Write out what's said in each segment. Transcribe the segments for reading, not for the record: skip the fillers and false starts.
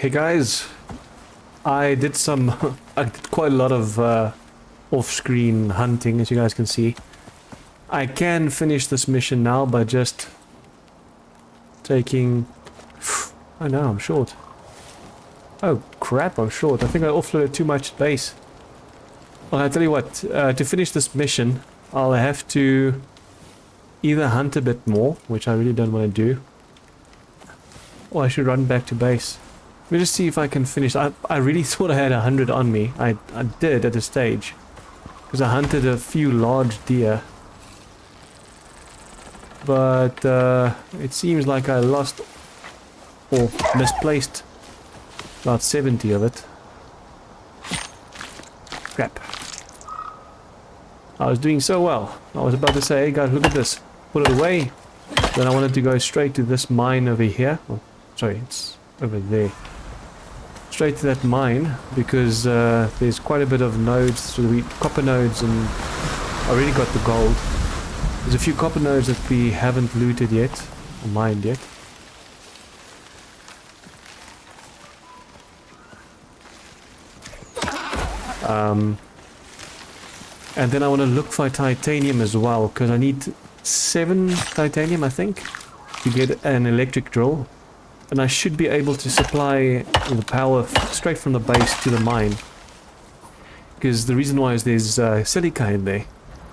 Hey guys, I did I did quite a lot of off-screen hunting, as you guys can see. I can finish this mission now by just taking... I know, I'm short. Oh crap, I'm short. I think I offloaded too much space. Well, I'll tell you what, to finish this mission, I'll have to either hunt a bit more, which I really don't want to do, or I should run back to base. Let me just see if I can finish. I really thought I had 100 on me. I did at a stage, because I hunted a few large deer. But it seems like I lost or misplaced about 70 of it. Crap. I was doing so well. I was about to say, hey guys, look at this. Put it away. Then I wanted to go straight to this mine over here. Oh, sorry, it's over there. Straight to that mine, because there's quite a bit of nodes, so copper nodes, and I already got the gold. There's a few copper nodes that we haven't looted yet, or mined yet. And then I want to look for titanium as well, because I need 7 titanium, I think, to get an electric drill. And I should be able to supply the power straight from the base to the mine. Because the reason why is there's silica in there.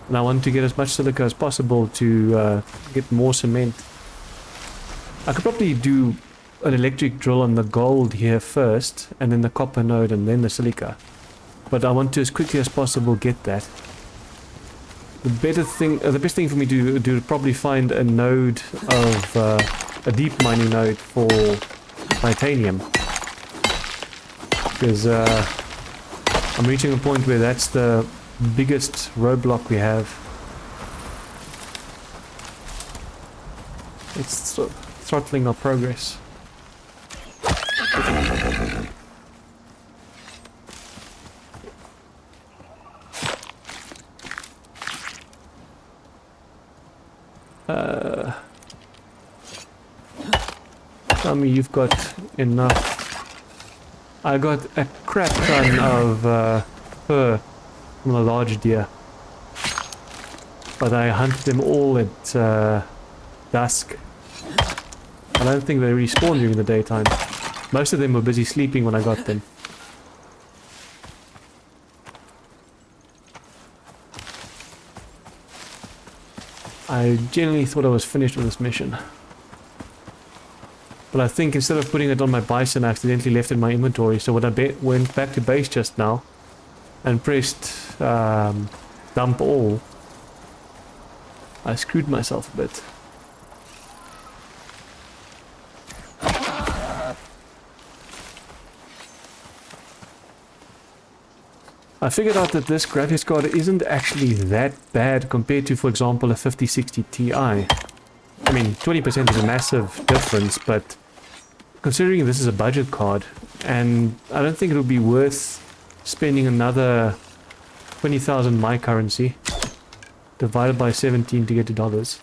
And I want to get as much silica as possible to get more cement. I could probably do an electric drill on the gold here first, and then the copper node, and then the silica. But I want to, as quickly as possible, get that. The best thing for me to do is probably find a node of... a deep mining node for titanium, because I'm reaching a point where that's the biggest roadblock we have. It's throttling our progress. Tell me you've got enough. I got a crap ton of fur from a large deer, but I hunted them all at dusk. I don't think they respawn during the daytime. Most of them were busy sleeping when I got them. I genuinely thought I was finished with this mission. But I think instead of putting it on my bison, I accidentally left it in my inventory. So when I went back to base just now and pressed dump all, I screwed myself a bit. I figured out that this graphics card isn't actually that bad compared to, for example, a 5060 Ti. I mean, 20% is a massive difference, but considering this is a budget card, and I don't think it would be worth spending another 20,000 my currency divided by 17 to get to dollars.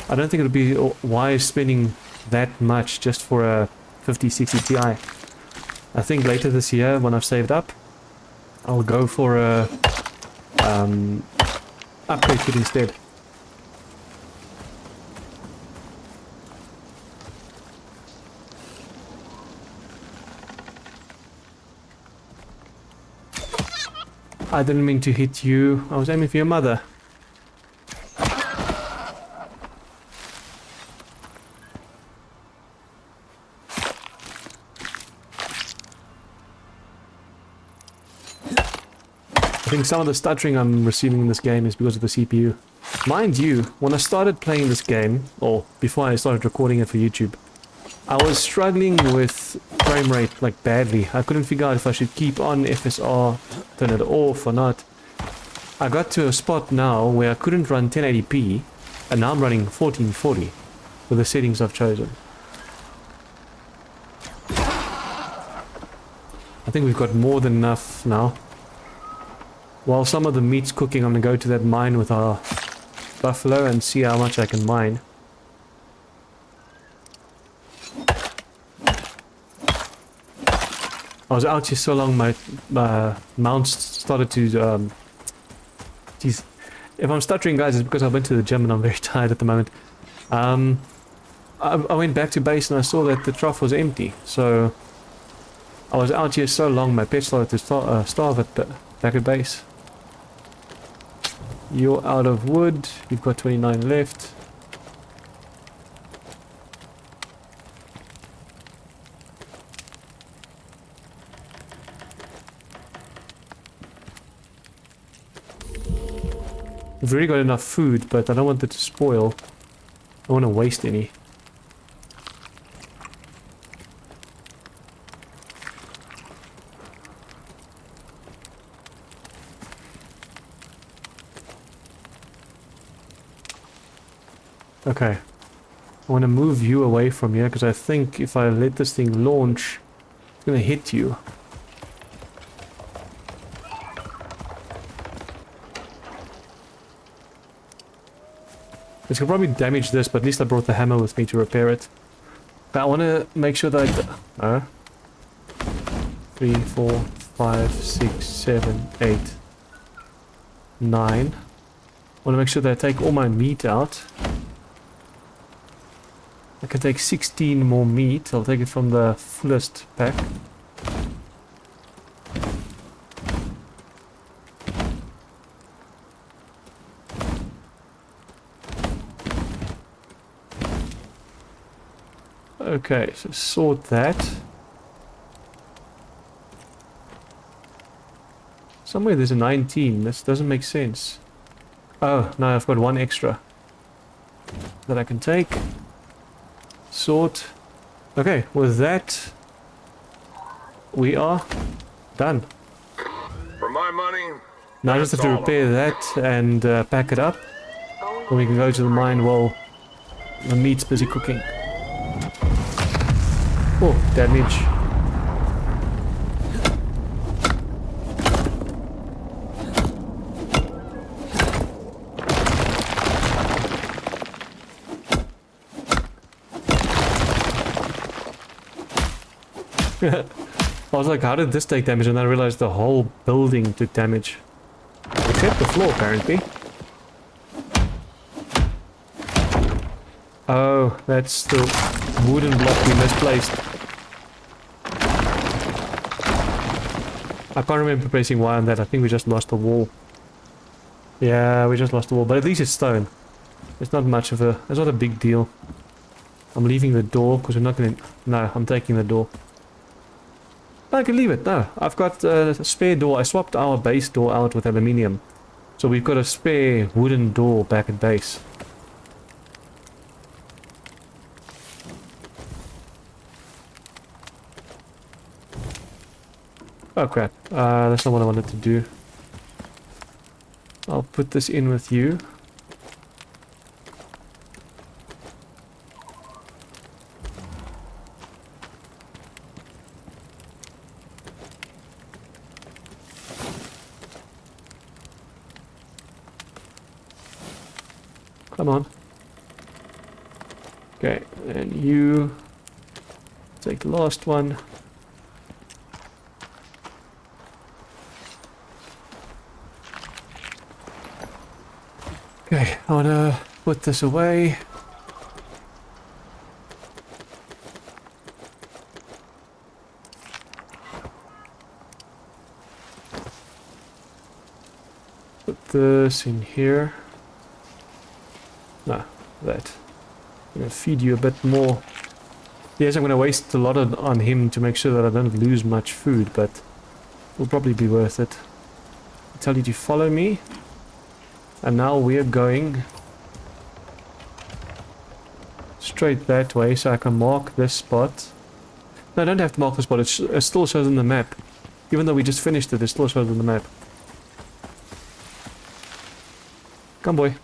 I don't think it would be wise spending that much just for a 5060 Ti. I think later this year, when I've saved up, I'll go for a upgrade kit instead. I didn't mean to hit you. I was aiming for your mother. I think some of the stuttering I'm receiving in this game is because of the CPU. Mind you, when I started playing this game, or before I started recording it for YouTube, I was struggling with frame rate like badly. I couldn't figure out if I should keep on FSR, turn it off or not. I got to a spot now where I couldn't run 1080p, and now I'm running 1440 with the settings I've chosen. I think we've got more than enough now. While some of the meat's cooking, I'm going to go to that mine with our buffalo and see how much I can mine. I was out here so long, my mounts started to... Jeez. If I'm stuttering, guys, it's because I went to the gym and I'm very tired at the moment. I went back to base and I saw that the trough was empty. So I was out here so long, my pet started to starve at back at base. You're out of wood. You've got 29 left. We've already got enough food, but I don't want it to spoil. I don't want to waste any. Okay. I want to move you away from here, because I think if I let this thing launch, it's going to hit you. This could probably damage this, but at least I brought the hammer with me to repair it. But I want to make sure that I... 3, 4, 5, 6, 7, 8, 9. I want to make sure that I take all my meat out. I can take 16 more meat. I'll take it from the fullest pack. Okay, so sort that. Somewhere there's a 19. This doesn't make sense. Oh, no, I've got one extra that I can take. Sort. Okay, with that, we are done. For my money, now I just have to repair that and pack it up. Then we can go to the mine while the meat's busy cooking. Oh, damage. I was like, how did this take damage? And I realized the whole building took damage. Except the floor, apparently. Oh, that's the wooden block we misplaced. I can't remember pressing Y on that. I think we just lost the wall. Yeah, we just lost the wall. But at least it's stone. It's not much of a... It's not a big deal. I'm leaving the door because we're not going to... No, I'm taking the door. I can leave it. No, I've got a spare door. I swapped our base door out with aluminium. So we've got a spare wooden door back at base. Oh crap, that's not what I wanted to do. I'll put this in with you. Come on. Okay, and you take the last one. Okay, I want to put this away. Put this in here. No, that. I'm going to feed you a bit more. Yes, I'm going to waste a lot on him to make sure that I don't lose much food, but it'll probably be worth it. I'll tell you to follow me. And now we're going straight that way, so I can mark this spot. No, I don't have to mark the spot, it still shows on the map. Even though we just finished it, it still shows on the map. Come, boy.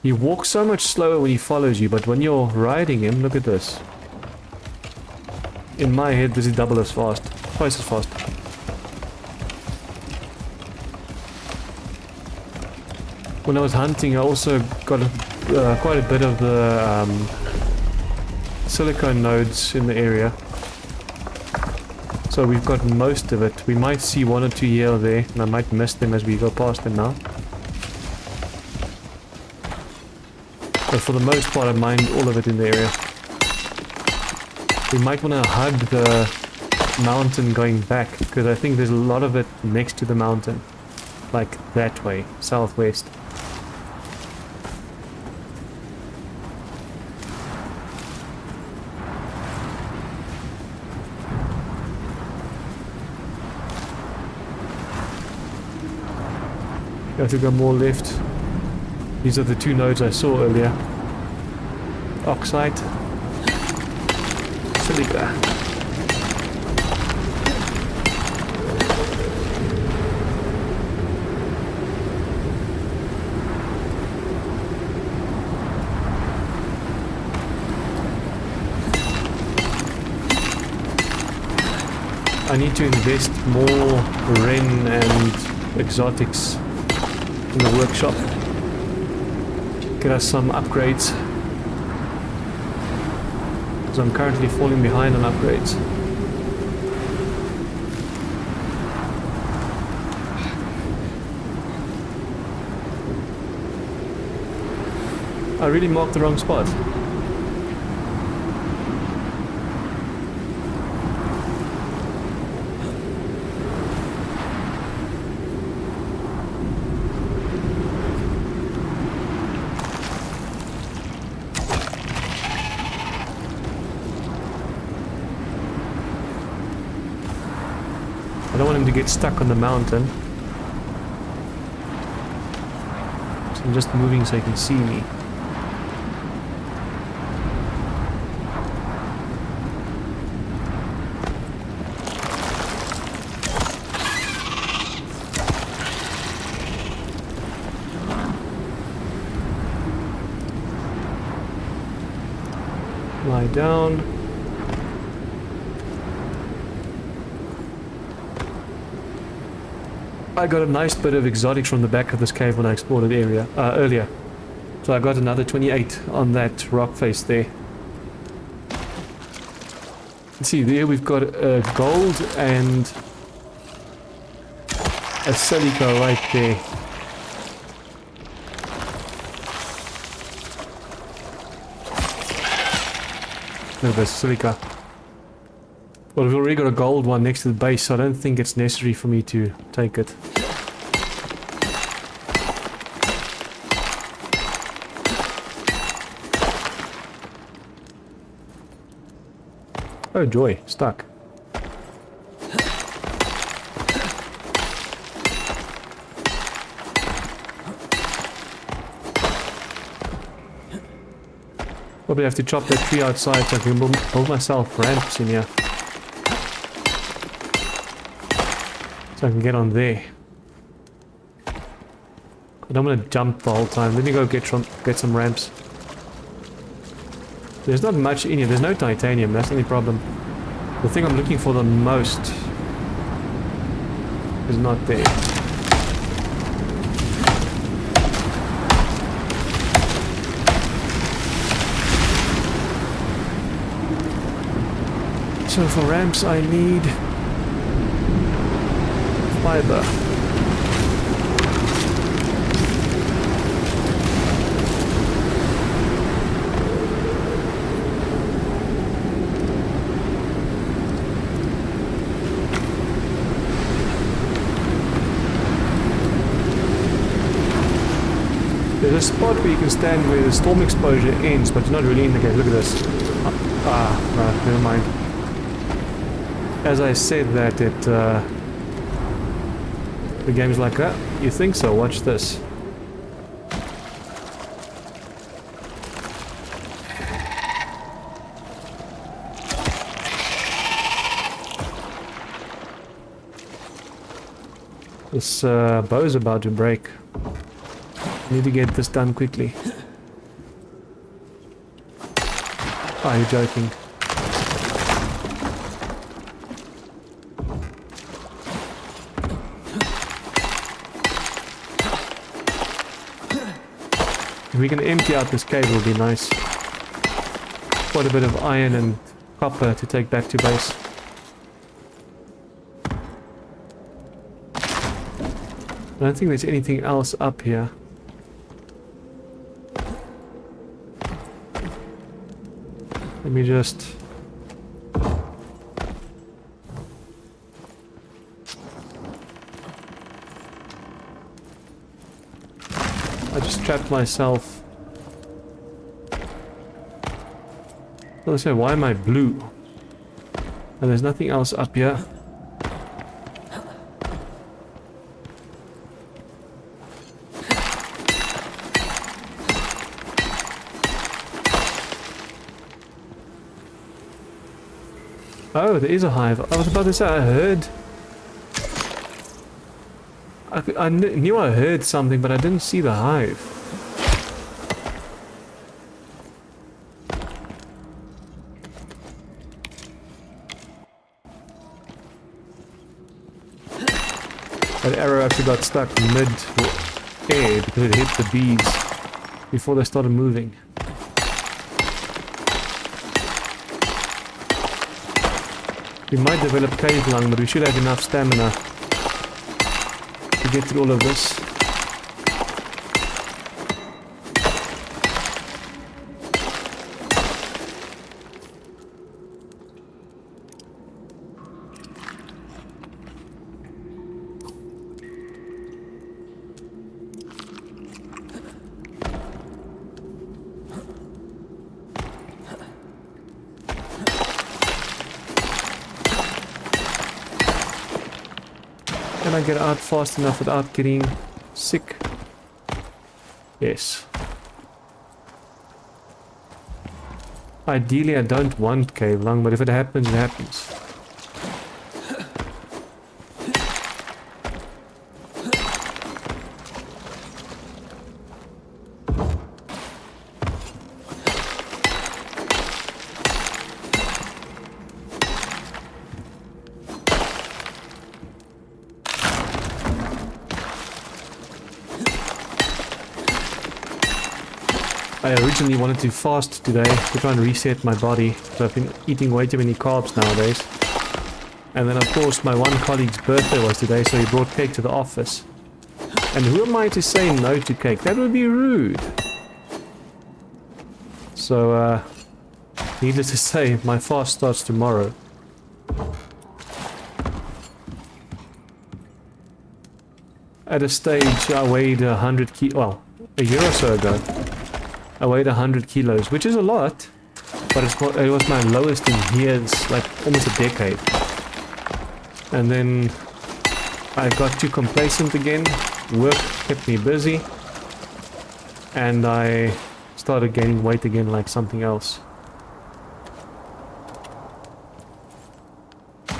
He walks so much slower when he follows you, but when you're riding him, look at this. In my head, this is double as fast. Twice as fast. When I was hunting, I also got quite a bit of the silicone nodes in the area. So we've got most of it. We might see one or two here or there, and I might miss them as we go past them now. But for the most part, I mined all of it in the area. We might want to hug the mountain going back, because I think there's a lot of it next to the mountain. Like that way, southwest. Have to go more left. These are the two nodes I saw earlier. Oxide. Silica. I need to invest more Ren and exotics in the workshop. Get us some upgrades. Because I'm currently falling behind on upgrades. I really marked the wrong spot. I don't want him to get stuck on the mountain. So I'm just moving so he can see me. Lie down. I got a nice bit of exotics from the back of this cave when I explored it earlier. So I got another 28 on that rock face there. Let's see, there we've got gold and a silica right there. No, there's silica. Well, we've already got a gold one next to the base, so I don't think it's necessary for me to take it. Oh joy, stuck. Probably have to chop that tree outside so I can build myself ramps in here. So I can get on there. I don't want to jump the whole time. Let me go get some ramps. There's not much in here. There's no titanium. That's the only problem. The thing I'm looking for the most is not there. So for ramps I need fiber. There's a spot where you can stand where the storm exposure ends, but you're not really in the game. Look at this. No, never mind. As I said that, the game's like, you think so? Watch this. This bow's about to break. I need to get this done quickly. Oh, you're joking. If we can empty out this cave, it'll be nice. Quite a bit of iron and copper to take back to base. I don't think there's anything else up here. Let me just... I just trapped myself. Let's say, why am I blue? And there's nothing else up here. Oh, there is a hive. I was about to say, I heard... I knew I heard something, but I didn't see the hive. That arrow actually got stuck mid-air because it hit the bees before they started moving. We might develop cave lung, but we should have enough stamina to get through all of this. Can I get out fast enough without getting sick? Yes. Ideally, I don't want cave lung, but if it happens, it happens. I originally wanted to fast today to try and reset my body, so I've been eating way too many carbs nowadays. And then of course my one colleague's birthday was today, so he brought cake to the office. And who am I to say no to cake? That would be rude. So, needless to say, my fast starts tomorrow. At a stage I weighed 100 kilos, well, a year or so ago. I weighed 100 kilos, which is a lot, but it was my lowest in years, like almost a decade. And then I got too complacent again, work kept me busy, and I started gaining weight again like something else.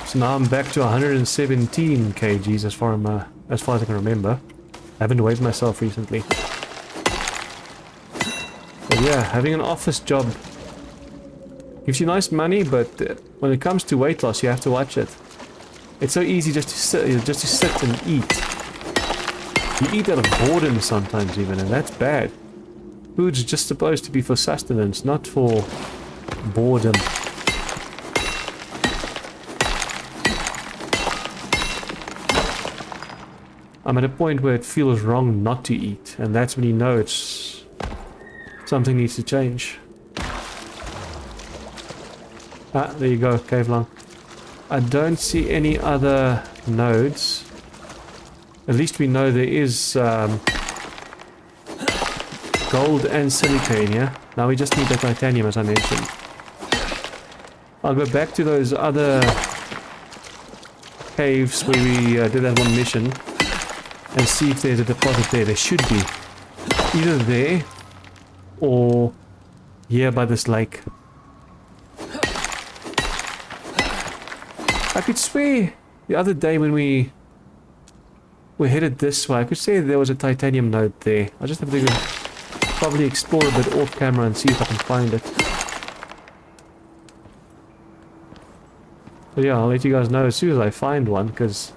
So now I'm back to 117 kgs as far as I can remember. I haven't weighed myself recently. Yeah, having an office job gives you nice money, but when it comes to weight loss, you have to watch it. It's so easy just to sit and eat. You eat out of boredom sometimes even, and that's bad. Food's just supposed to be for sustenance, not for boredom. I'm at a point where it feels wrong not to eat, and that's when you know it's... something needs to change. Ah, there you go, cave lung. I don't see any other nodes. At least we know there is gold and silica in here. Now we just need the titanium, as I mentioned. I'll go back to those other caves where we did that one mission and see if there's a deposit there. There should be. Either there or here by this lake. I could swear the other day when we were headed this way, I could say there was a titanium node there. I just have to probably explore a bit off camera and see if I can find it. But yeah, I'll let you guys know as soon as I find one, because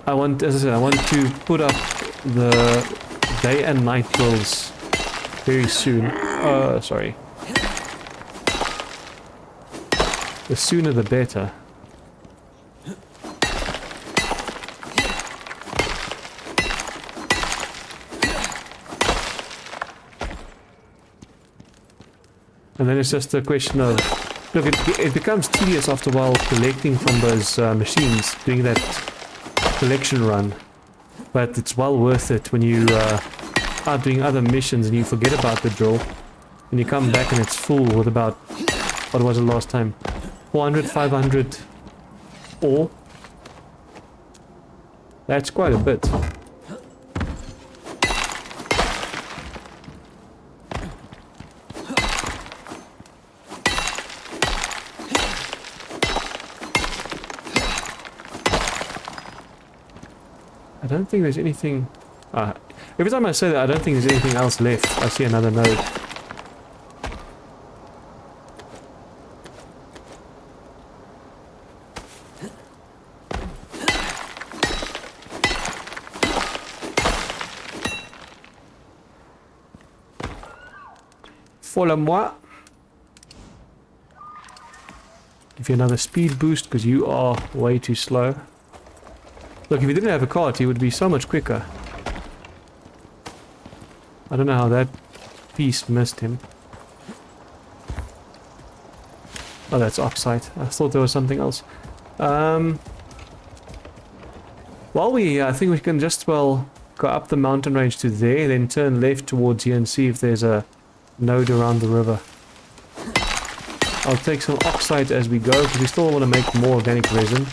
I want, as I said, I want to put up the day and night builds very soon. Sorry. The sooner the better. And then it's just a question of... Look, it becomes tedious after a while collecting from those machines, doing that collection run. But it's well worth it when you are doing other missions and you forget about the drill. And you come back and it's full with about... What was it last time? 400, 500 ore. That's quite a bit. I don't think there's anything... every time I say that, I don't think there's anything else left. I see another node. Follow-moi. Give you another speed boost because you are way too slow. Look, if he didn't have a cart, he would be so much quicker. I don't know how that piece missed him. Oh, that's oxide. I thought there was something else. Well, I think we can just well go up the mountain range to there, then turn left towards here and see if there's a node around the river. I'll take some oxide as we go because we still want to make more organic resin.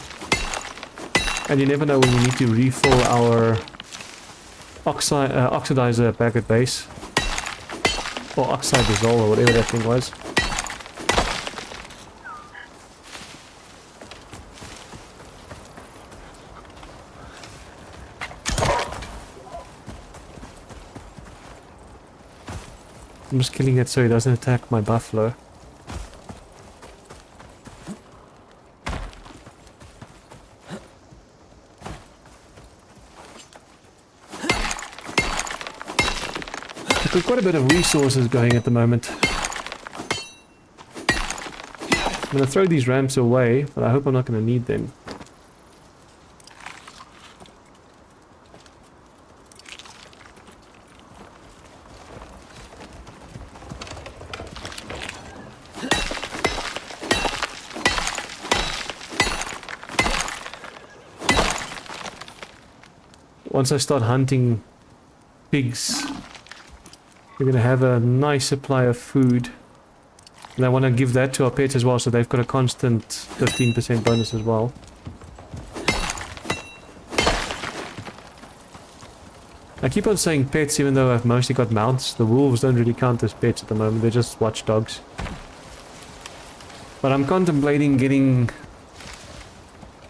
And you never know when we need to refill our oxidizer back at base. Or oxide dissolve or whatever that thing was. I'm just killing it so he doesn't attack my buffalo. We've got quite a bit of resources going at the moment. I'm going to throw these ramps away, but I hope I'm not going to need them. Once I start hunting pigs, we're going to have a nice supply of food. And I want to give that to our pets as well, so they've got a constant 15% bonus as well. I keep on saying pets even though I've mostly got mounts. The wolves don't really count as pets at the moment, they're just watchdogs. But I'm contemplating getting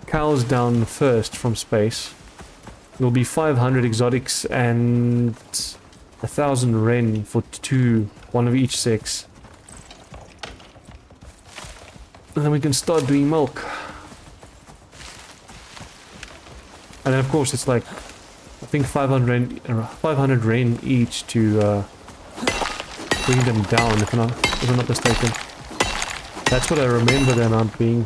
cows down first from space. It'll be 500 exotics and 1,000 ren for one of each sex. And then we can start doing milk. And then of course it's like, I think 500 ren each to bring them down, if I'm not mistaken. That's what I remember the amount being.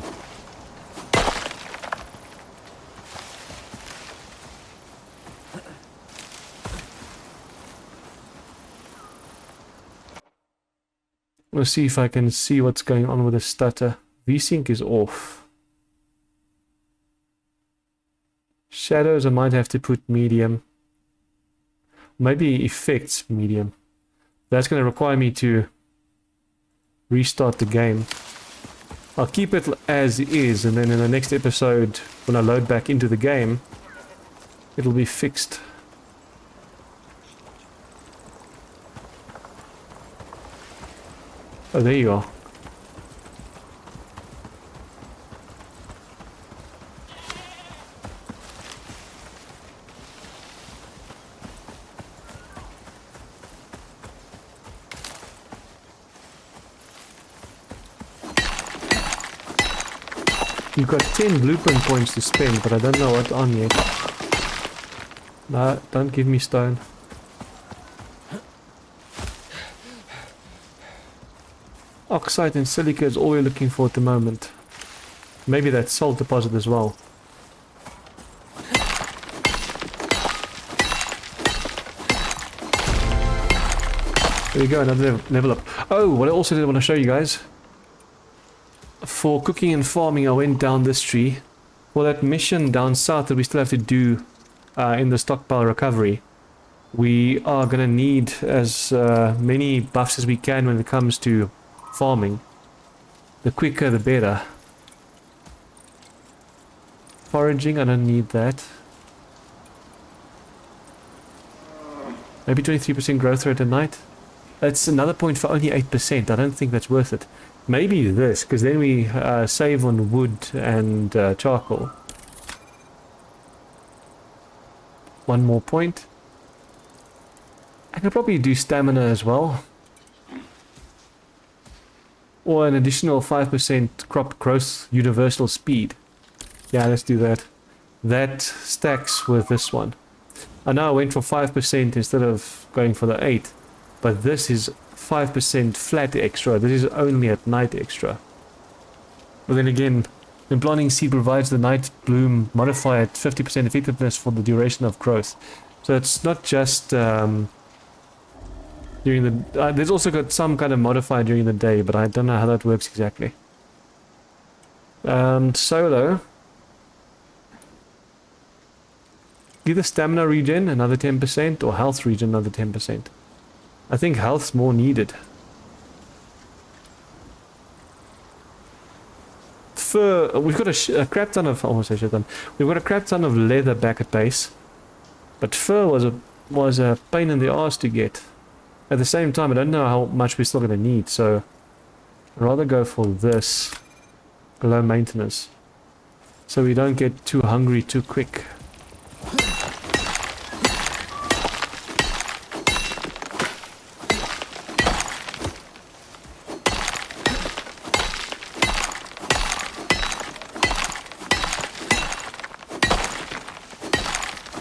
Let's see if I can see what's going on with the stutter. VSync is off. Shadows I might have to put medium. Maybe effects medium. That's going to require me to restart the game. I'll keep it as is, and then in the next episode, when I load back into the game, it'll be fixed. Oh, there you are. You've got 10 blueprint points to spend, but I don't know what's on yet. No, don't give me stone. Oxide and silica is all we're looking for at the moment. Maybe that salt deposit as well. There we go, another level up. Oh, what I also did want to show you guys. For cooking and farming, I went down this tree. For that mission down south that we still have to do in the stockpile recovery, we are going to need as many buffs as we can when it comes to farming. The quicker the better. Foraging, I don't need that. Maybe 23% growth rate a night. That's another point for only 8%. I don't think that's worth it. Maybe this, because then we save on wood and charcoal. One more point. I could probably do stamina as well. Or an additional 5% crop growth universal speed. Yeah, let's do that. That stacks with this one. I know I went for 5% instead of going for the 8. But this is 5% flat extra. This is only at night extra. But then again, when planting seed provides the night bloom modifier at 50% effectiveness for the duration of growth. So it's not just during the... there's also got some kind of modifier during the day, but I don't know how that works exactly. Solo. Either stamina regen, another 10%, or health regen, another 10%. I think health's more needed. Fur, we've got a crap ton of, almost I should have done. We've got a crap ton of leather back at base. But fur was a pain in the arse to get. At the same time, I don't know how much we're still going to need, so I'd rather go for this. Low maintenance. So we don't get too hungry too quick.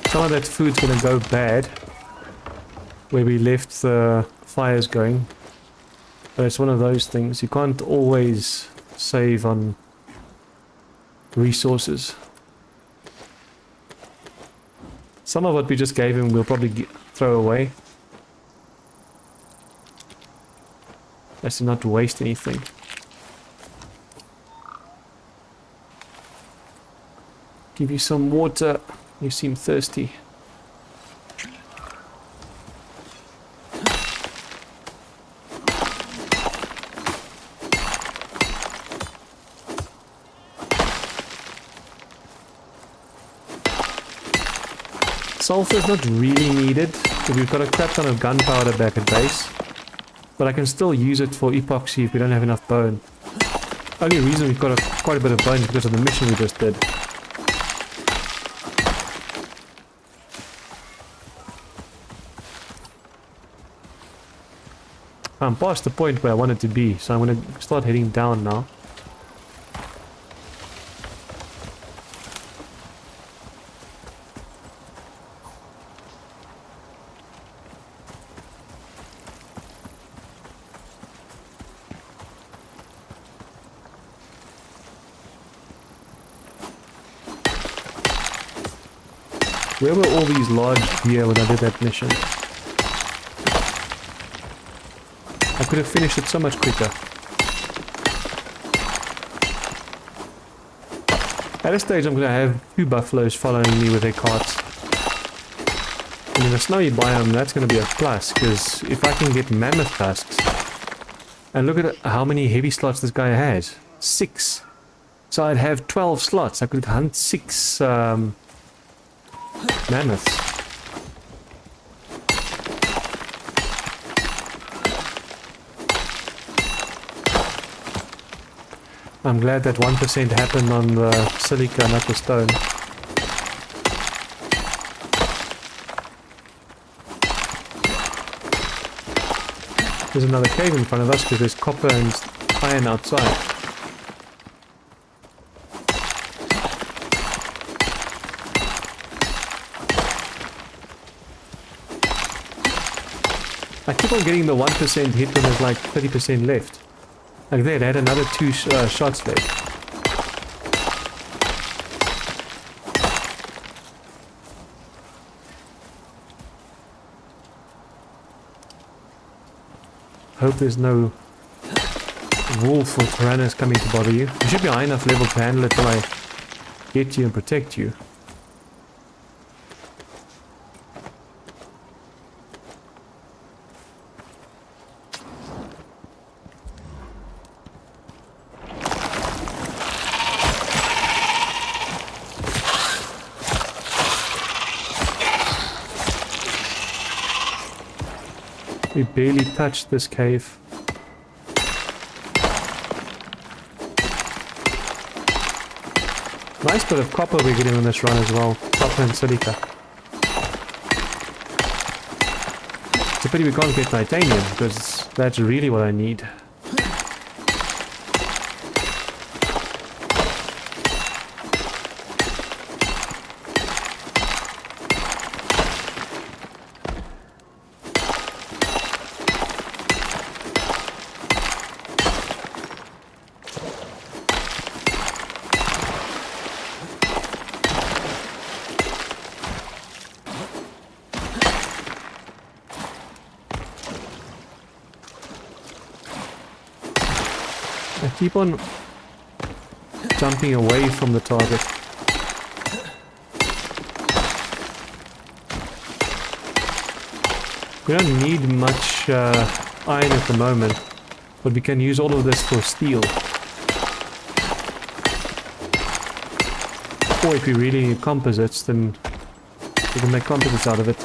Some of that food's gonna go bad where we left the fires going. But it's one of those things. You can't always save on resources. Some of what we just gave him we'll probably throw away. Let's not waste anything. Give you some water. You seem thirsty. Sulfur is not really needed, because we've got a crap ton of gunpowder back at base. But I can still use it for epoxy if we don't have enough bone. Only reason we've got quite a bit of bone is because of the mission we just did. I'm past the point where I wanted to be, so I'm going to start heading down now. Where were all these large deer when I did that mission? I could have finished it so much quicker. At this stage I'm going to have 2 buffaloes following me with their carts. And in a snowy biome that's going to be a plus, because if I can get mammoth tusks... And look at how many heavy slots this guy has. 6. So I'd have 12 slots. I could hunt 6 mammoths. I'm glad that 1% happened on the silica, not the stone. There's another cave in front of us because there's copper and iron outside. I keep on getting the 1% hit when there's like 30% left. Like there, they had another 2 shots left. hope there's no wolf or piranhas coming to bother you. You should be high enough level to handle it till I get you and protect you. We barely touched this cave. Nice bit of copper we're getting on this run as well. Copper and silica. It's a pity we can't get titanium, because that's really what I need. I keep on jumping away from the target. We don't need much iron at the moment, but we can use all of this for steel. Or if we really need composites, then we can make composites out of it.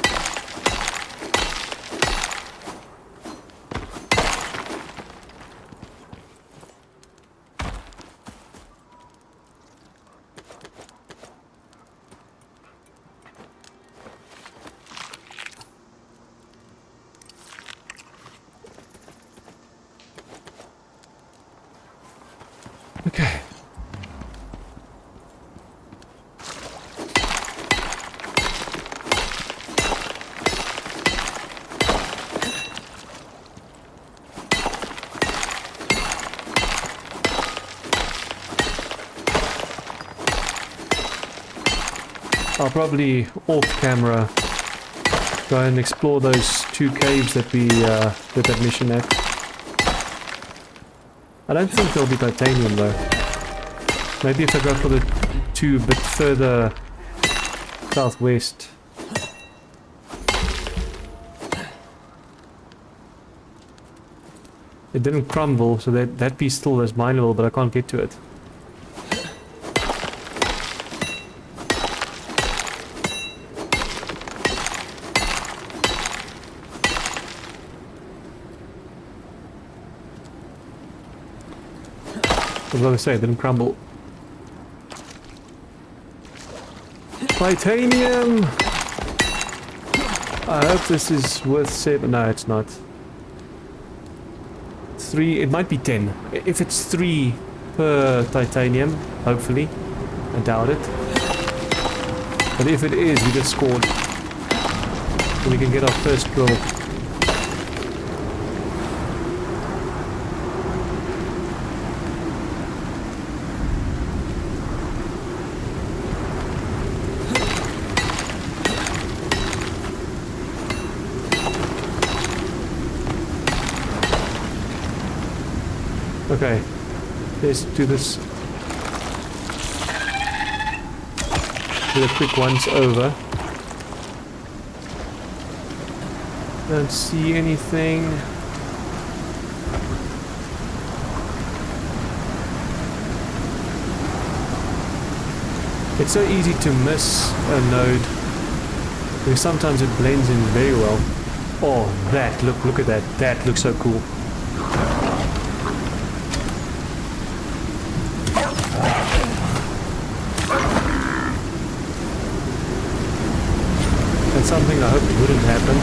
Okay. I'll probably off camera go and explore those two caves that we did that mission at. I don't think there'll be titanium though. Maybe if I go for the two a bit further southwest. It didn't crumble, so that piece still is mineable, but I can't get to it. I was going to say, it didn't crumble. Titanium! I hope this is worth 7. No, it's not. 3, it might be 10. If it's 3 per titanium, hopefully. I doubt it. But if it is, we just scored. And we can get our first goal. Okay, let's do this. Do a quick once over. Don't see anything. It's so easy to miss a node because sometimes it blends in very well. Oh, that, look at that. That looks so cool. That's something I hope wouldn't happen.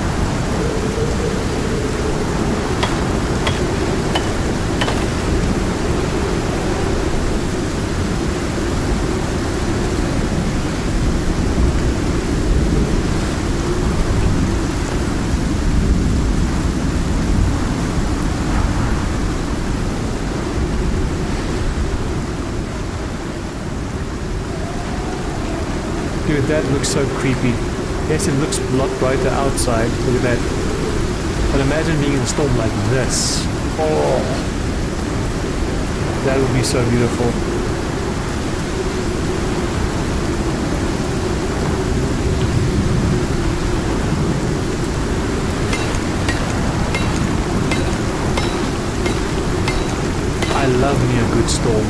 Dude, that looks so creepy. Yes, it looks a lot brighter outside. Look at that. But imagine being in a storm like this. Oh, that would be so beautiful. I love me a good storm.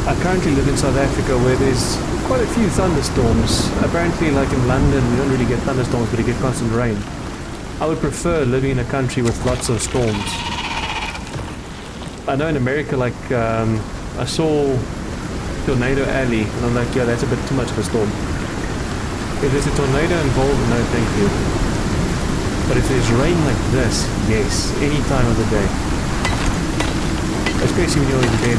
I currently live in South Africa where there's quite a few thunderstorms. Apparently, like in London, we don't really get thunderstorms, but we get constant rain. I would prefer living in a country with lots of storms. I know in America, like, I saw Tornado Alley, and I'm like, yeah, that's a bit too much of a storm. If there's a tornado involved, no thank you. But if there's rain like this, yes, any time of the day. Especially when you're in bed.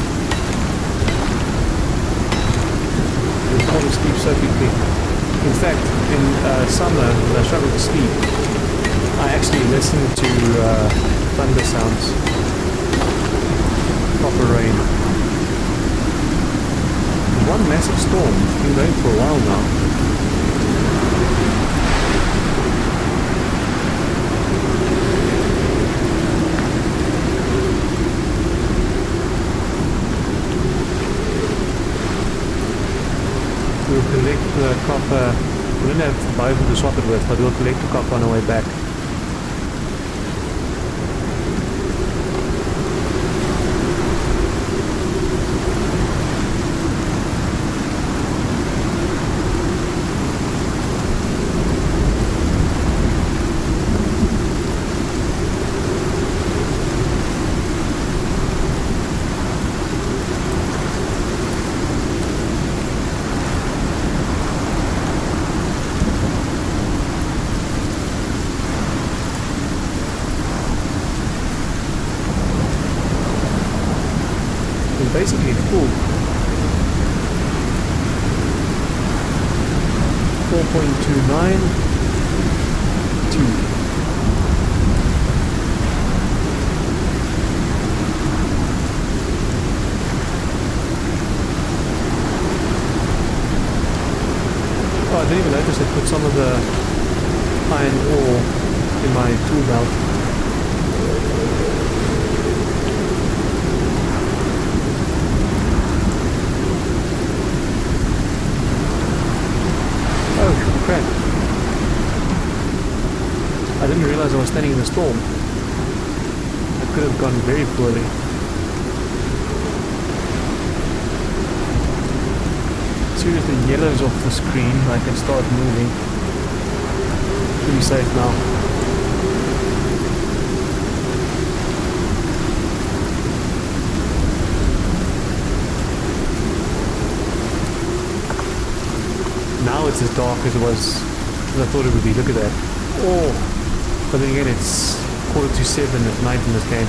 You'll fall asleep so quickly. In fact, in summer, when I struggle to sleep, I actually listen to thunder sounds. Proper rain. One massive storm. It's been going for a while now. We'll collect the copper. We don't have Bible to swap it with, but we'll collect the copper on our way back. Basically full. 4.29 2. Oh, I didn't even notice I put some of the iron ore in my tool belt. Crap. I didn't realize I was standing in a storm. That could have gone very poorly. As soon as the yellow's off the screen, I can start moving. Should be safe now. Now it's as dark as it was as I thought it would be. Look at that. Oh! But then again, it's 7:15 at night in this game.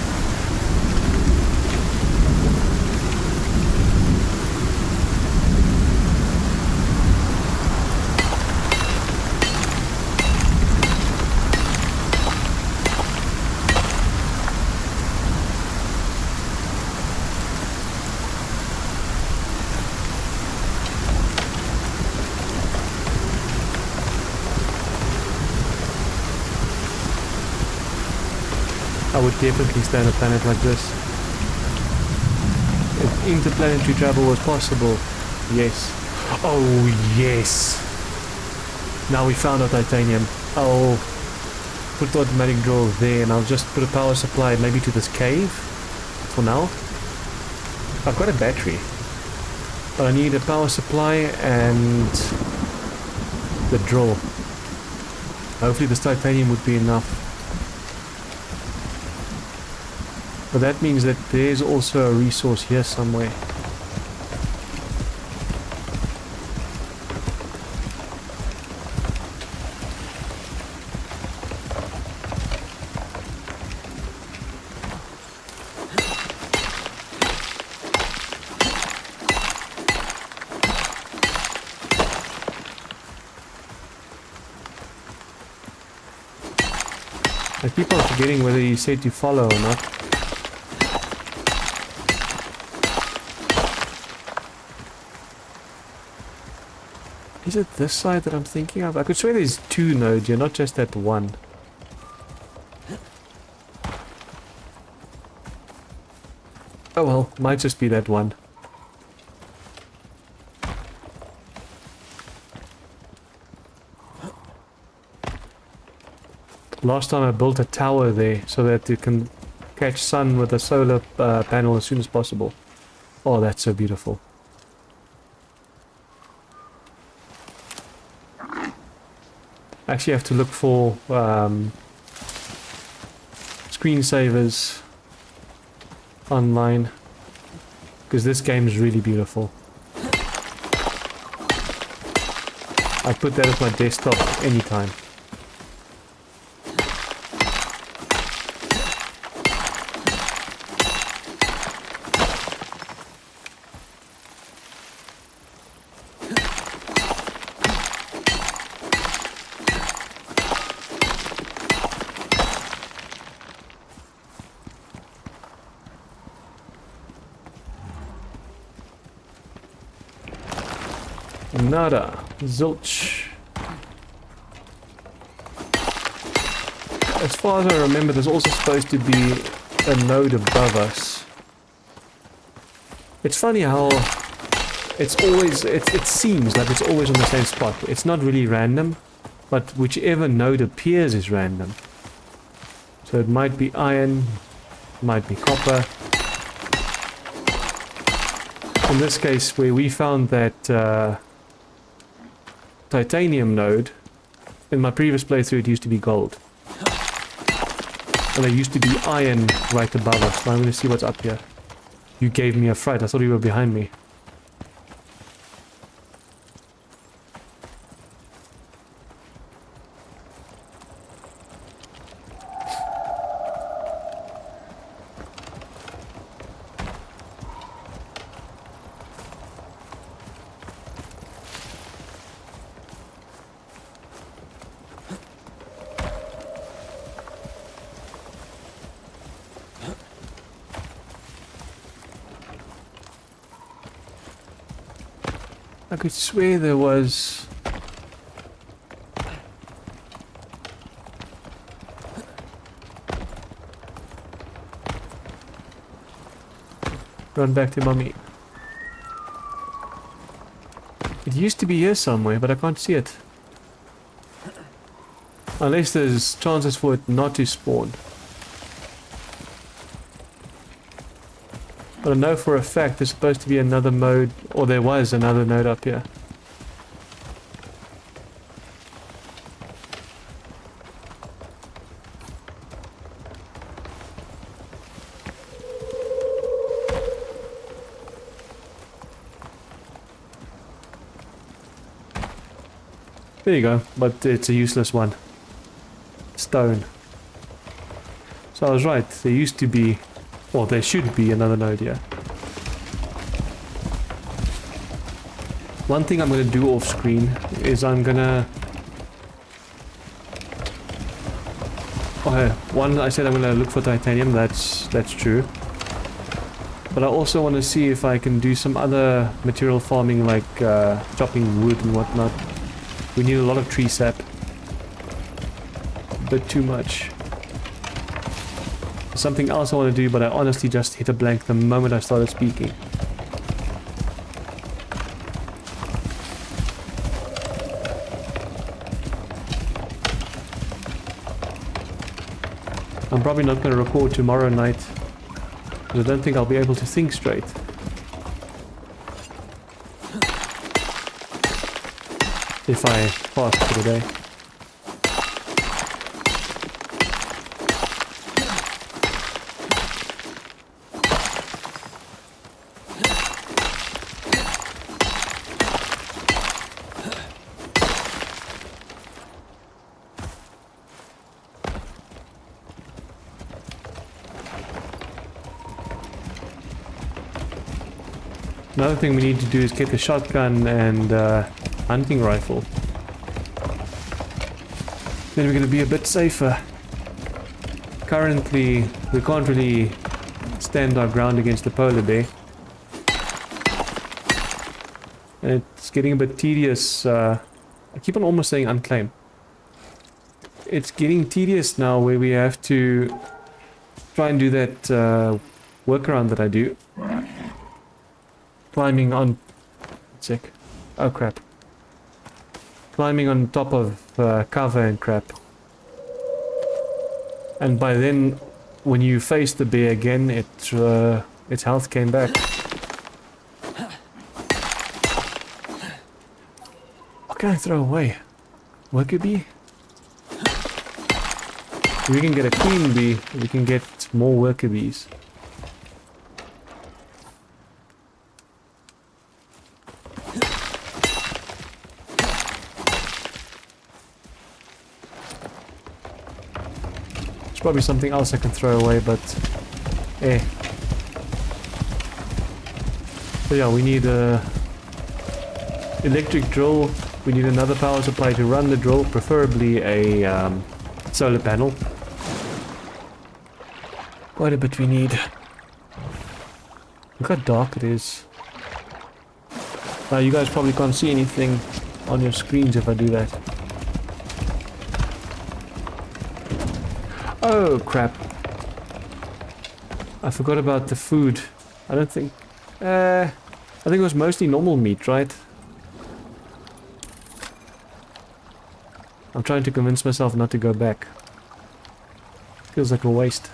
I would definitely stay on a planet like this. If interplanetary travel was possible, yes. Oh yes! Now we found our titanium. I'll put the automatic drill there and I'll just put a power supply maybe to this cave for now. I've got a battery, but I need a power supply and the drill. Hopefully this titanium would be enough. But that means that there's also a resource here somewhere. I keep on forgetting whether he said to follow or not. Is it this side that I'm thinking of? I could swear there's 2 nodes here, not just that one. Oh well, might just be that one. Last time I built a tower there so that it can catch sun with a solar panel as soon as possible. Oh, that's so beautiful. I actually have to look for screensavers online because this game is really beautiful. I put that as my desktop anytime. Nada. Zilch. As far as I remember, there's also supposed to be a node above us. It's funny how it's always, it seems like it's always on the same spot. It's not really random, but whichever node appears is random. So it might be iron, might be copper. In this case, where we found that titanium node, in my previous playthrough it used to be gold. And there used to be iron right above us, so I'm going to see what's up here. You gave me a fright, I thought you were behind me. I could swear there was... Run back to mummy. It used to be here somewhere, but I can't see it. Unless there's chances for it not to spawn. But I know for a fact there's supposed to be another mode, or there was another node up here. There you go, but it's a useless one. Stone. So I was right, there used to be, or there should be another node here. One thing I'm going to do off screen is I'm going to... Okay, one, I said I'm going to look for titanium, that's true. But I also want to see if I can do some other material farming like chopping wood and whatnot. We need a lot of tree sap. A bit too much. Something else I want to do, but I honestly just hit a blank the moment I started speaking. I'm probably not going to record tomorrow night, because I don't think I'll be able to think straight. If I fast for the day. Another thing we need to do is get the shotgun and hunting rifle. Then we're going to be a bit safer. Currently, we can't really stand our ground against the polar bear. And it's getting a bit tedious. I keep on almost saying unclaim. It's getting tedious now where we have to try and do that workaround that I do. Climbing on... Sick. Oh crap. Climbing on top of cover and crap. And by then, when you face the bear again, its health came back. What can I throw away? Worker bee? If we can get a queen bee, we can get more worker bees. There's probably something else I can throw away, but eh. So yeah, we need a electric drill. We need another power supply to run the drill, preferably a solar panel. Quite a bit we need. Look how dark it is. Now you guys probably can't see anything on your screens if I do that. Oh crap. I forgot about the food. I don't think... I think it was mostly normal meat, right? I'm trying to convince myself not to go back. Feels like a waste.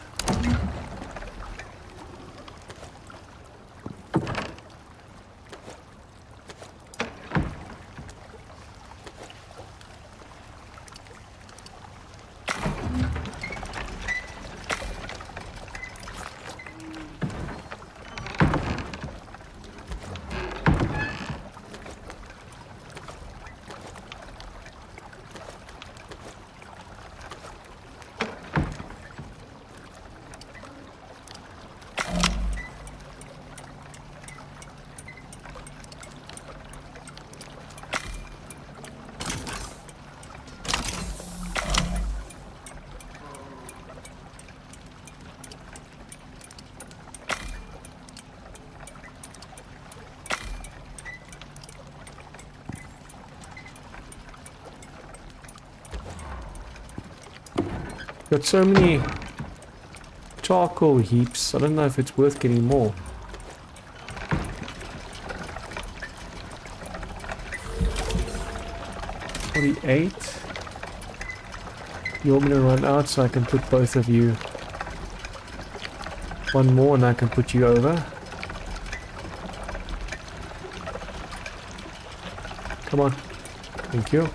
Got so many charcoal heaps, I don't know if it's worth getting more. $48. You want me to run out so I can put both of you? One more and I can put you over. Come on. Thank you.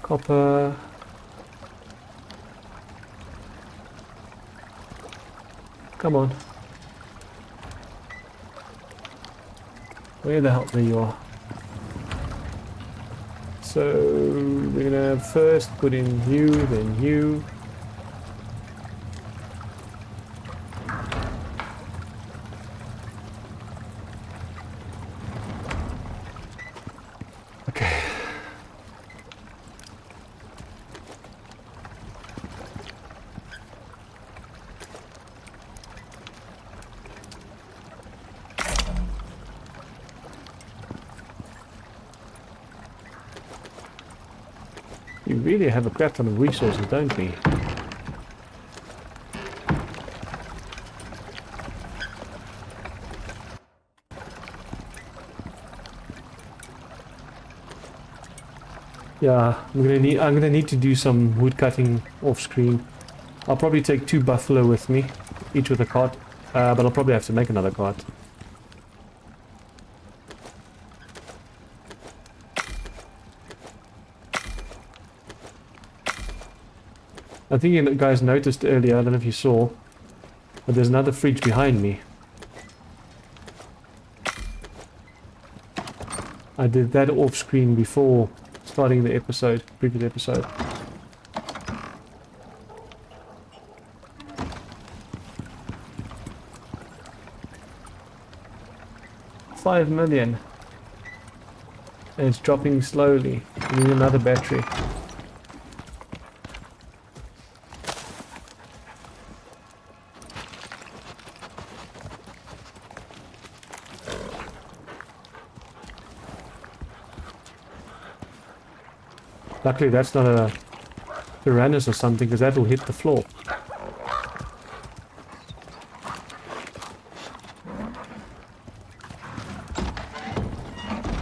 Copper. Come on. Where the hell are you? So we're gonna first put in you, then you. Okay. We really have a crap ton of resources, don't we? Yeah, I'm gonna need to do some wood cutting off screen. I'll probably take 2 buffalo with me, each with a cart, but I'll probably have to make another cart. I think you guys noticed earlier, I don't know if you saw, but there's another fridge behind me. I did that off screen before starting the episode, previous episode. $5 million. And it's dropping slowly. We need another battery. Luckily that's not a Uranus or something, because that will hit the floor.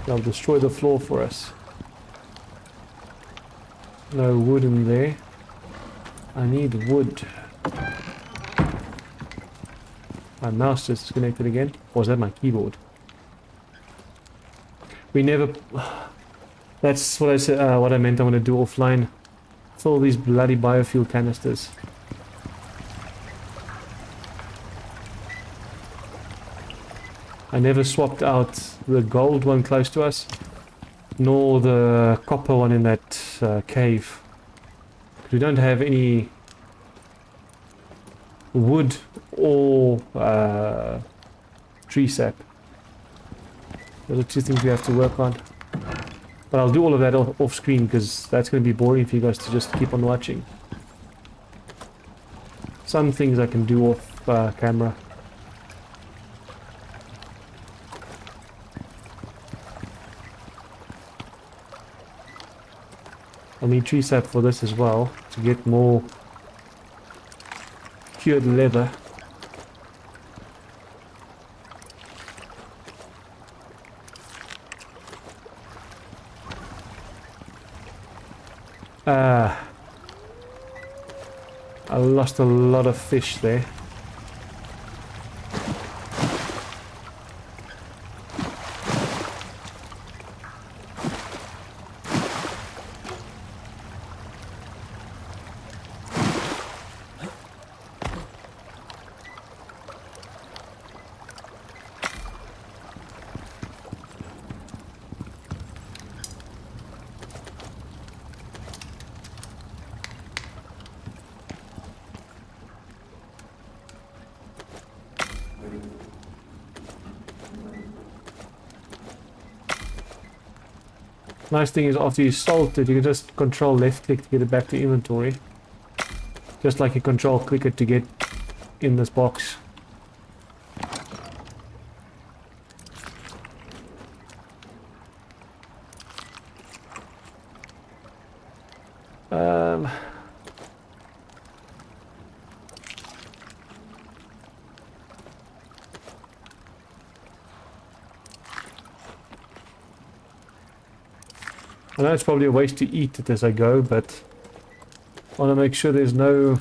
They'll destroy the floor for us. No wood in there. I need wood. My mouse just disconnected again. Or was that my keyboard? We never... That's what I said. What I meant. I want to do offline. Fill these bloody biofuel canisters. I never swapped out the gold one close to us, nor the copper one in that cave. We don't have any wood or tree sap. Those are two things we have to work on. But I'll do all of that off screen, because that's going to be boring for you guys to just keep on watching. Some things I can do off camera. I'll need tree sap for this as well, to get more cured leather. I lost a lot of fish there. Nice thing is, after you salt it, you can just control left click to get it back to inventory. Just like you control click it to get in this box. I know it's probably a waste to eat it as I go, but I want to make sure there's nothing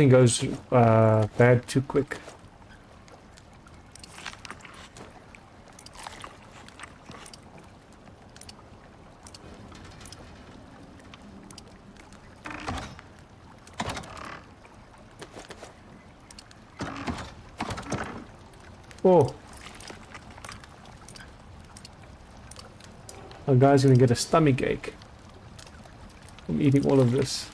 goes bad too quick. Oh. Our guy's gonna get a stomach ache from eating all of this.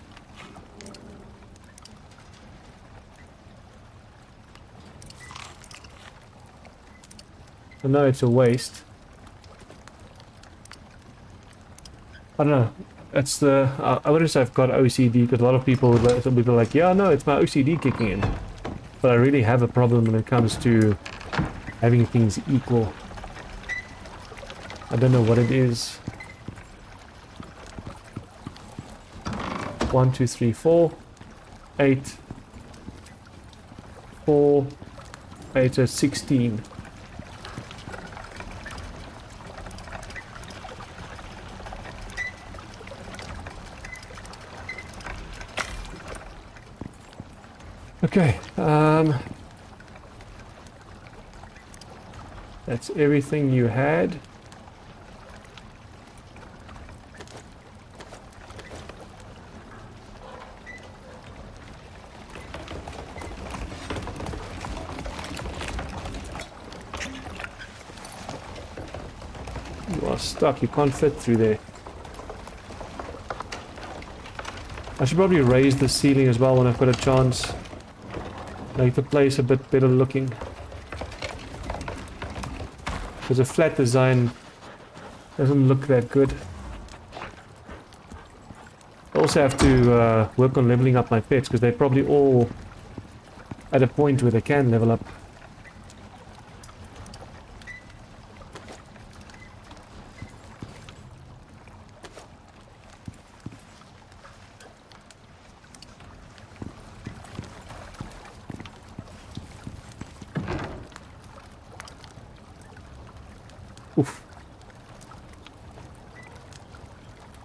I know it's a waste. I don't know. It's the... I wouldn't say I've got OCD, because a lot of people are like, yeah, no, it's my OCD kicking in. But I really have a problem when it comes to having things equal. I don't know what it is. 1, 2, 3, 4, 8, 4, 8 is 16. Okay, that's everything you had. You are stuck, you can't fit through there. I should probably raise the ceiling as well when I've got a chance. Make the place a bit better looking. Because a flat design doesn't look that good. I also have to work on leveling up my pets because they're probably all at a point where they can level up. Oof.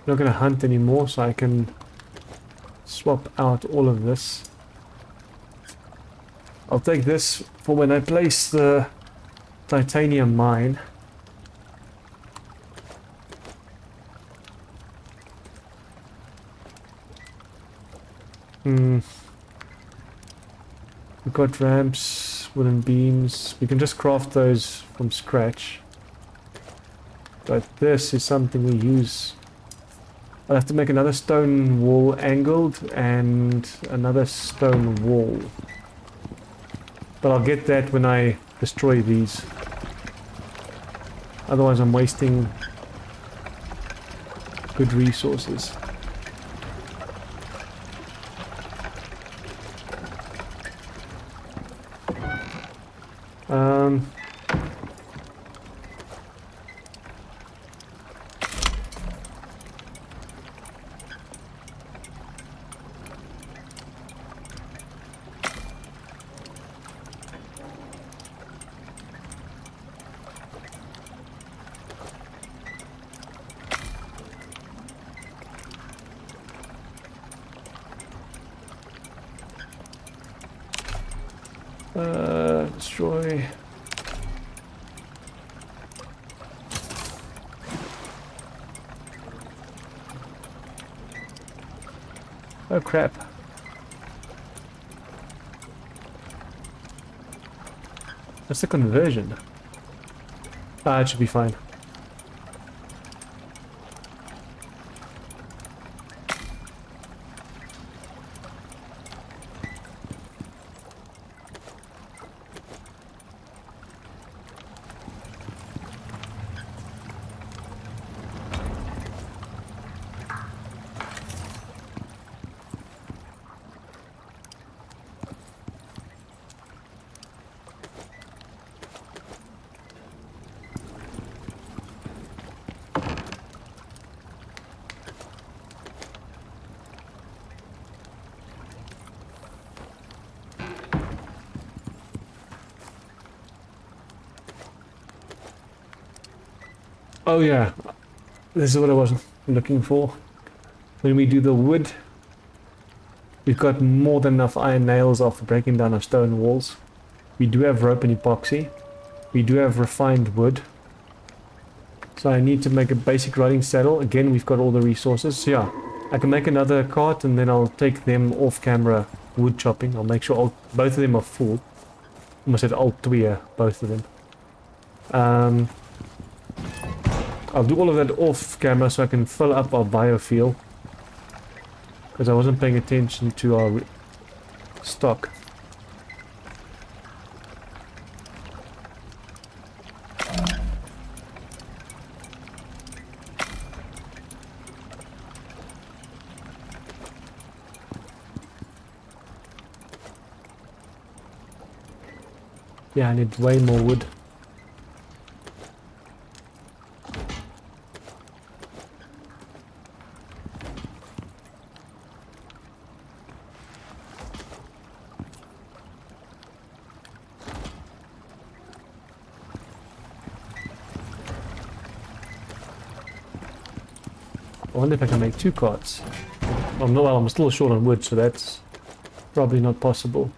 Not gonna hunt anymore, so I can swap out all of this. I'll take this for when I place the titanium mine. We've got ramps, wooden beams. We can just craft those from scratch. But this is something we use. I'll have to make another stone wall angled and another stone wall. But I'll get that when I destroy these. Otherwise I'm wasting good resources. Destroy. Oh crap. That's the conversion. Ah, it should be fine. Oh yeah, this is what I was looking for. When we do the wood, we've got more than enough iron nails after breaking down our stone walls. We do have rope and epoxy. We do have refined wood. So I need to make a basic riding saddle. Again, we've got all the resources. So yeah, I can make another cart and then I'll take them off camera wood chopping. I'll make sure both of them are full. Almost said all three, both of them. I'll do all of that off camera so I can fill up our biofuel. Because I wasn't paying attention to our stock. Yeah, I need way more wood. I wonder if I can make two carts. I'm still short on wood, so that's probably not possible.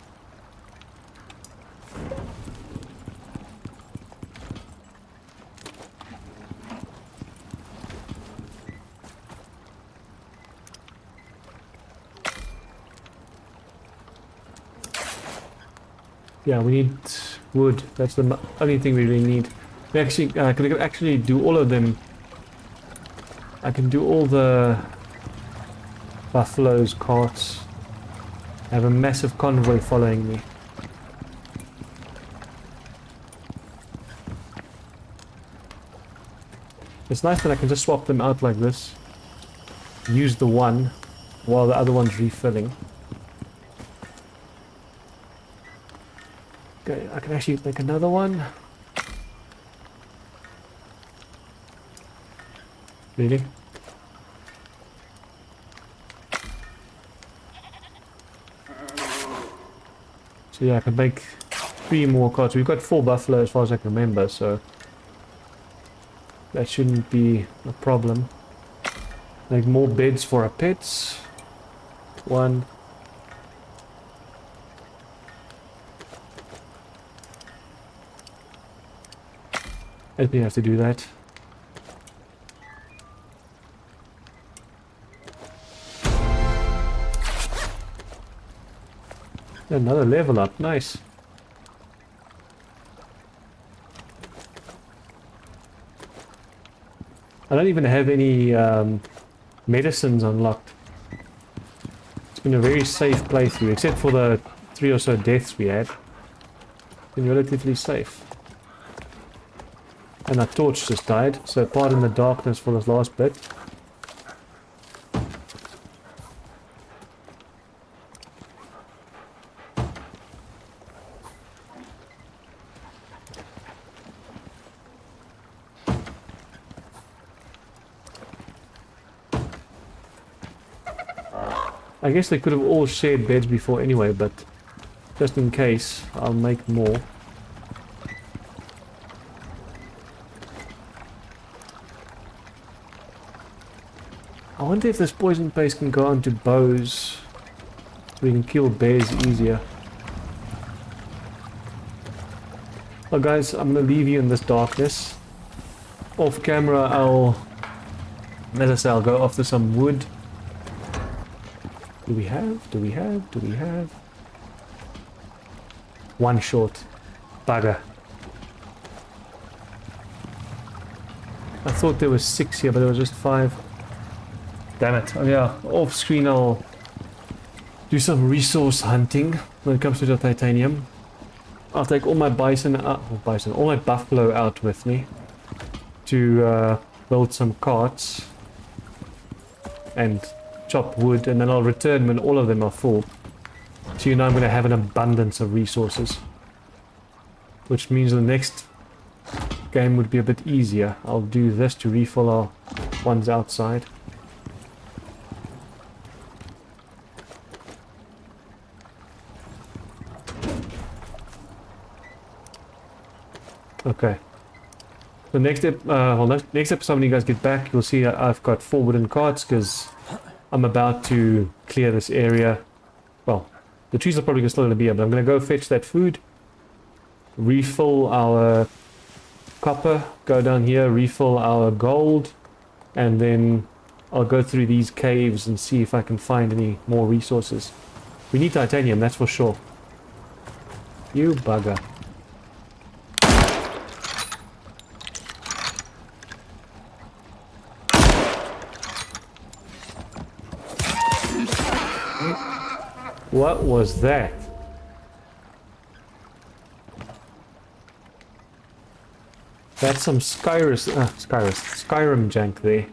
Yeah, we need wood. That's the only thing we really need. We actually can actually do all of them. I can do all the buffaloes, carts. I have a massive convoy following me. It's nice that I can just swap them out like this. Use the one while the other one's refilling. Okay, I can actually make another one. Really? So yeah, I can make 3 more carts. We've got 4 buffalo as far as I can remember, so that shouldn't be a problem. Make more beds for our pets. 1. I think I have to do that. Another level up, nice. I don't even have any medicines unlocked. It's been a very safe playthrough, except for the 3 or so deaths we had. It's been relatively safe. And our torch just died, so pardon the darkness for this last bit. I guess they could have all shared beds before anyway, but just in case, I'll make more. I wonder if this poison paste can go onto bows so we can kill bears easier. Well guys, I'm gonna leave you in this darkness. Off camera as I say, I'll go after some wood. Do we have? 1 short. Bugger. I thought there was 6 here, but there was just 5. Damn it. Oh yeah, off screen I'll do some resource hunting when it comes to the titanium. I'll take all my all my buffalo out with me to build some carts and chop wood, and then I'll return when all of them are full. So you know I'm going to have an abundance of resources. Which means the next game would be a bit easier. I'll do this to refill our ones outside. Okay. The next episode when you guys get back, you'll see I've got 4 wooden carts because I'm about to clear this area. Well, the trees are probably still going to be here, but I'm going to go fetch that food, refill our copper, go down here, refill our gold, and then I'll go through these caves and see if I can find any more resources. We need titanium, that's for sure. You bugger. What was that? That's some Skyrim jank there.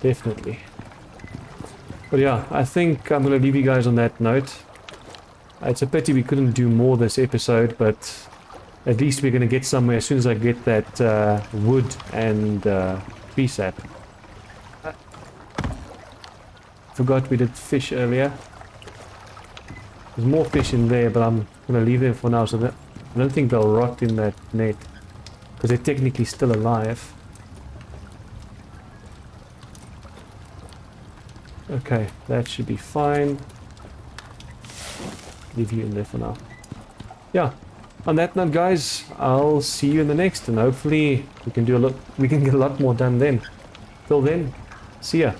Definitely. But yeah, I think I'm going to leave you guys on that note. It's a pity we couldn't do more this episode, but at least we're going to get somewhere as soon as I get that wood and tree sap. Forgot we did fish earlier. There's more fish in there, but I'm going to leave them for now, so that I don't think they'll rot in that net, because they're technically still alive. Okay, that should be fine. Leave you in there for now. Yeah, on that note guys, I'll see you in the next, and hopefully we can get a lot more done then. Till then, see ya.